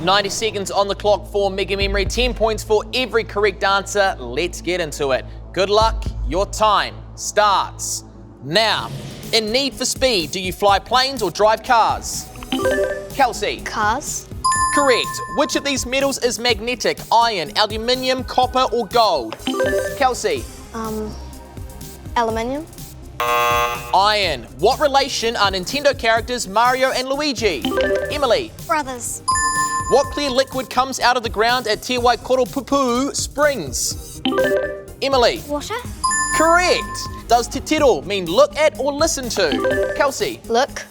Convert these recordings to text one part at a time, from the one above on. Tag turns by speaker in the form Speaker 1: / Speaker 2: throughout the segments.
Speaker 1: 90 seconds on the clock for Mega Memory, 10 points for every correct answer. Let's get into it. Good luck, your time starts now. In Need for Speed, do you fly planes or drive cars? Kelsey.
Speaker 2: Cars.
Speaker 1: Correct. Which of these metals is magnetic? Iron, aluminium, copper or gold? Kelsey.
Speaker 2: Aluminium.
Speaker 1: Iron. What relation are Nintendo characters Mario and Luigi? Emily.
Speaker 2: Brothers.
Speaker 1: What clear liquid comes out of the ground at Te Waikaropupu Springs? Emily.
Speaker 2: Water.
Speaker 1: Correct. Does te tiro mean look at or listen to? Kelsey.
Speaker 2: Look.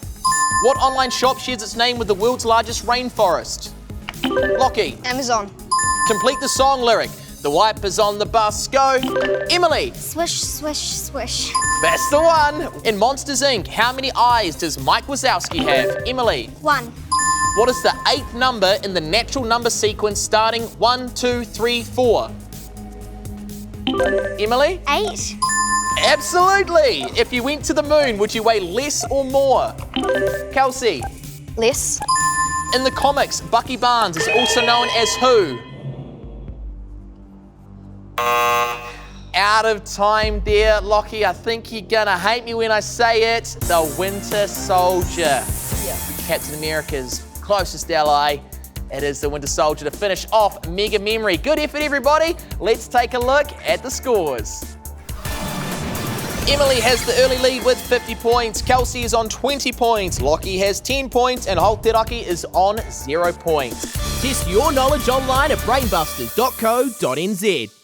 Speaker 1: What online shop shares its name with the world's largest rainforest? Lockie.
Speaker 2: Amazon.
Speaker 1: Complete the song lyric. The wipers on the bus go. Emily.
Speaker 2: Swish, swish, swish.
Speaker 1: That's the one. In Monsters, Inc., how many eyes does Mike Wazowski have? Emily.
Speaker 2: 1.
Speaker 1: What is the 8th number in the natural number sequence starting 1, 2, 3, 4? Emily?
Speaker 2: 8.
Speaker 1: Absolutely. If you went to the moon, would you weigh less or more? Kelsey.
Speaker 2: Less.
Speaker 1: In the comics, Bucky Barnes is also known as who? Out of time, dear Lockie. I think you're gonna hate me when I say it. The Winter Soldier. Captain America's closest ally. It is the Winter Soldier to finish off Mega Memory. Good effort, everybody. Let's take a look at the scores. Emily has the early lead with 50 points. Kelsey is on 20 points. Lockie has 10 points. And Haupteraki is on 0 points.
Speaker 3: Test your knowledge online at brainbusters.co.nz.